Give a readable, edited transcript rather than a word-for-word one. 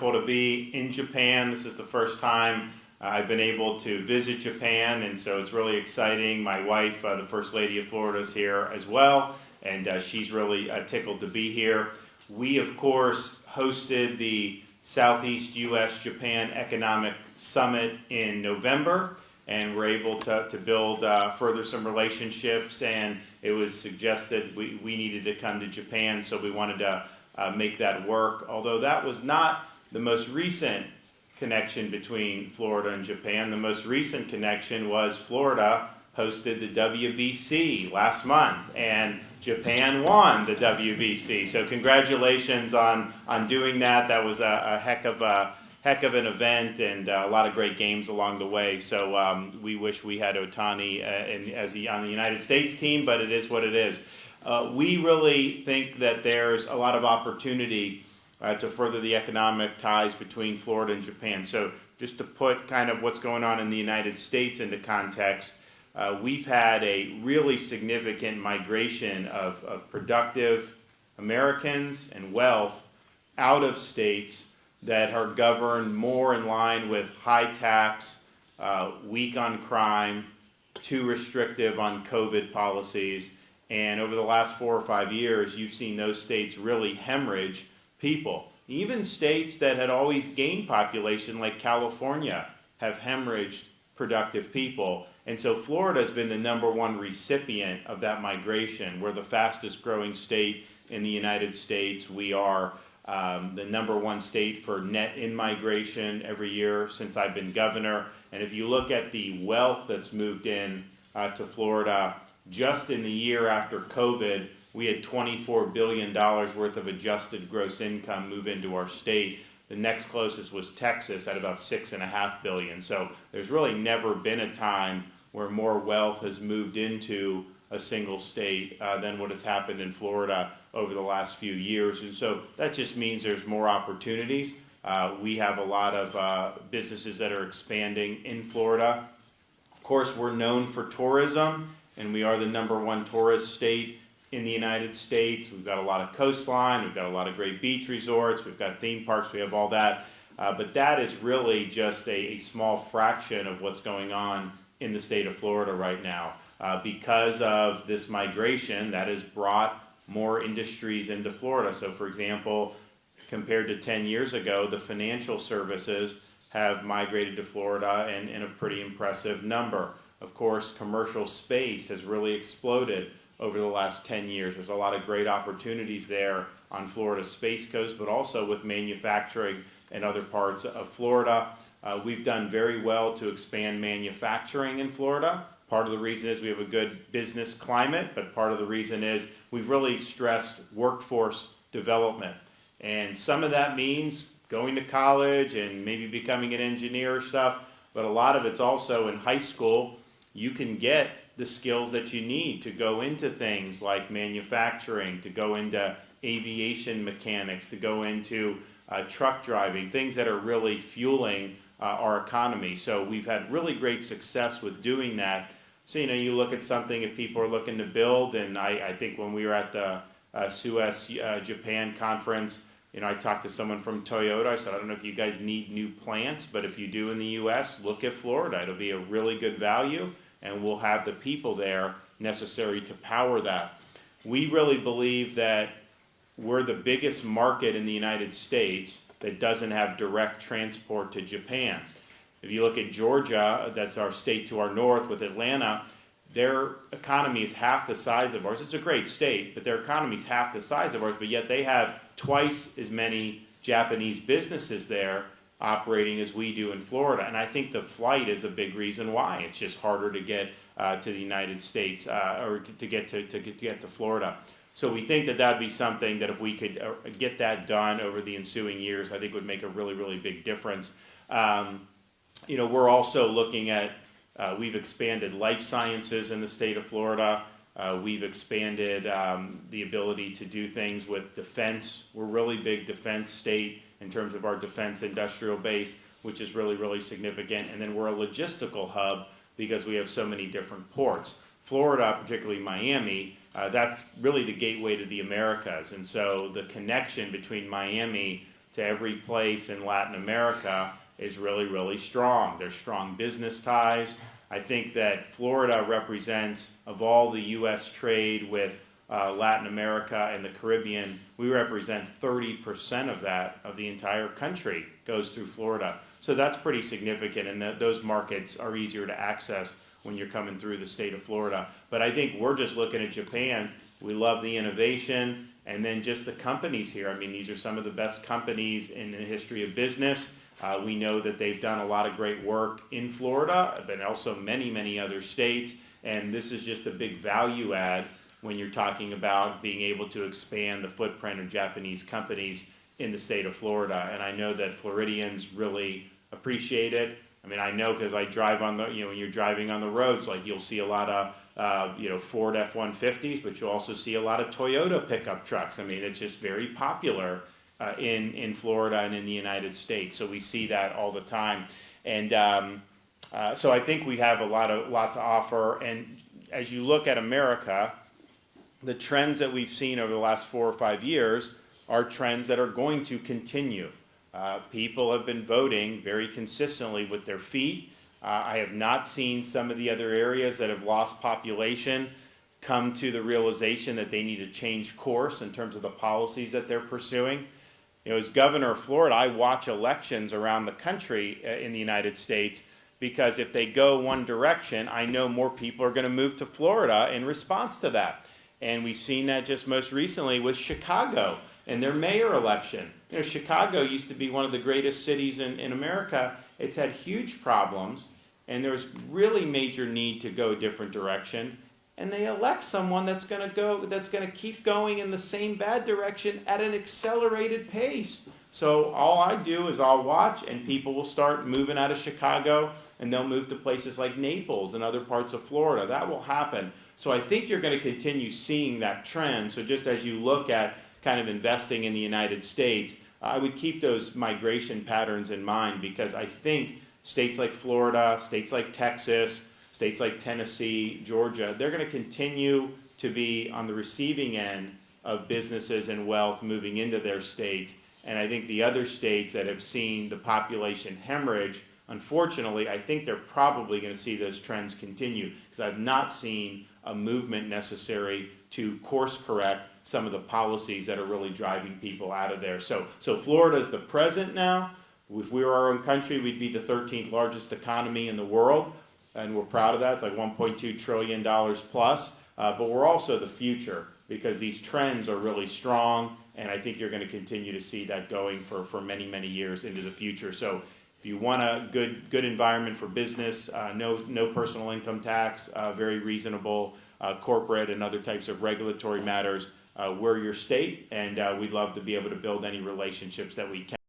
wonderful to be in Japan. This is the first time I've been able to visit Japan, and so it's really exciting. My wife, the First Lady of Florida, is here as well, and she's really tickled to be here. We, of course, hosted the Southeast U.S.-Japan Economic Summit in November, and we're able to build further some relationships, and it was suggested we needed to come to Japan, so we wanted to make that work. Although that was not the most recent connection between Florida and Japan. The most recent connection was Florida hosted the WBC last month, and Japan won the WBC. So congratulations on doing that. That was a heck of an event, and a lot of great games along the way. So we wish we had Otani on the United States team, but it is what it is. We really think that there's a lot of opportunity to further the economic ties between Florida and Japan. So just to put kind of what's going on in the United States into context, we've had a really significant migration of productive Americans and wealth out of states that are governed more in line with high tax, weak on crime, too restrictive on COVID policies. And over the last 4 or 5 years, you've seen those states really hemorrhage people. Even states that had always gained population, like California, have hemorrhaged productive people. And so Florida has been the #1 recipient of that migration. We're the fastest growing state in the United States. We are the #1 state for net in-migration every year since I've been governor. And if you look at the wealth that's moved in to Florida, just in the year after COVID, we had $24 billion worth of adjusted gross income move into our state. The next closest was Texas at about $6.5 billion. So there's really never been a time where more wealth has moved into a single state than what has happened in Florida over the last few years. And so that just means there's more opportunities. We have a lot of businesses that are expanding in Florida. Of course, we're known for tourism, and we are the #1 tourist state in the United States. We've got a lot of coastline, we've got a lot of great beach resorts, we've got theme parks, we have all that. But that is really just a small fraction of what's going on in the state of Florida right now. Because of this migration that has brought more industries into Florida. So for example, compared to 10 years ago, the financial services have migrated to Florida in a pretty impressive number. Of course, commercial space has really exploded over the last 10 years. There's a lot of great opportunities there on Florida's Space Coast, but also with manufacturing in other parts of Florida. We've done very well to expand manufacturing in Florida. Part of the reason is we have a good business climate, but part of the reason is we've really stressed workforce development. And some of that means going to college and maybe becoming an engineer or stuff, but a lot of it's also in high school. You can get the skills that you need to go into things like manufacturing, to go into aviation mechanics, to go into truck driving, things that are really fueling our economy. So we've had really great success with doing that. So, you look at something if people are looking to build, and I think when we were at the Suez Japan conference, I talked to someone from Toyota. I said, I don't know if you guys need new plants, but if you do in the U.S., look at Florida. It'll be a really good value, and we'll have the people there necessary to power that. We really believe that we're the biggest market in the United States that doesn't have direct transport to Japan. If you look at Georgia, that's our state to our north with Atlanta, their economy is half the size of ours. It's a great state, but their economy is half the size of ours, but yet they have twice as many Japanese businesses there operating as we do in Florida. And I think the flight is a big reason why. It's just harder to get to the United States or to get to Florida. So we think that would be something that if we could get that done over the ensuing years, I think would make a really, really big difference. We're also looking at, we've expanded life sciences in the state of Florida. We've expanded the ability to do things with defense. We're a really big defense state in terms of our defense industrial base, which is really, really significant. And then we're a logistical hub because we have so many different ports. Florida, particularly Miami, that's really the gateway to the Americas. And so the connection between Miami to every place in Latin America is really, really strong. There's strong business ties. I think that Florida represents, of all the U.S. trade with Latin America and the Caribbean, we represent 30% of that, of the entire country goes through Florida. So that's pretty significant, and those markets are easier to access when you're coming through the state of Florida. But I think we're just looking at Japan. We love the innovation, and then just the companies here. I mean, these are some of the best companies in the history of business. We know that they've done a lot of great work in Florida, but also many, many other states, and this is just a big value add when you're talking about being able to expand the footprint of Japanese companies in the state of Florida. And I know that Floridians really appreciate it. I mean, I know because I drive on the, when you're driving on the roads, like you'll see a lot of, Ford F-150s, but you'll also see a lot of Toyota pickup trucks. I mean, it's just very popular in Florida and in the United States. So we see that all the time. And so I think we have a lot to offer. And as you look at America, the trends that we've seen over the last 4 or 5 years are trends that are going to continue. People have been voting very consistently with their feet. I have not seen some of the other areas that have lost population come to the realization that they need to change course in terms of the policies that they're pursuing. As governor of Florida, I watch elections around the country in the United States, because if they go one direction, I know more people are going to move to Florida in response to that. And we've seen that just most recently with Chicago and their mayor election. Chicago used to be one of the greatest cities in America. It's had huge problems, and there's really major need to go a different direction. And they elect someone that's going to keep going in the same bad direction at an accelerated pace. So all I do is I'll watch, and people will start moving out of Chicago, and they'll move to places like Naples and other parts of Florida. That will happen. So I think you're going to continue seeing that trend. So just as you look at kind of investing in the United States, I would keep those migration patterns in mind, because I think states like Florida, states like Texas, states like Tennessee, Georgia, they're going to continue to be on the receiving end of businesses and wealth moving into their states. And I think the other states that have seen the population hemorrhage, unfortunately, I think they're probably going to see those trends continue, because I've not seen a movement necessary to course correct some of the policies that are really driving people out of there. So Florida is the present now. If we were our own country, we'd be the 13th largest economy in the world, and we're proud of that. It's like $1.2 trillion plus, but we're also the future, because these trends are really strong, and I think you're going to continue to see that going for many, many years into the future. So if you want a good environment for business, no personal income tax, very reasonable corporate and other types of regulatory matters, we're your state, and we'd love to be able to build any relationships that we can.